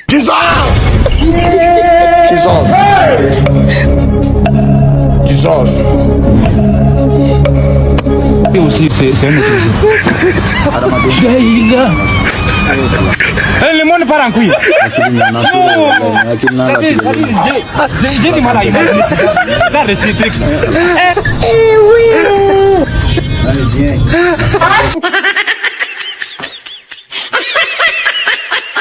Jesus! Jesus! Jesus! Le monde part en couille. J'ai du mal à imaginer. La réciproque. Eh oui.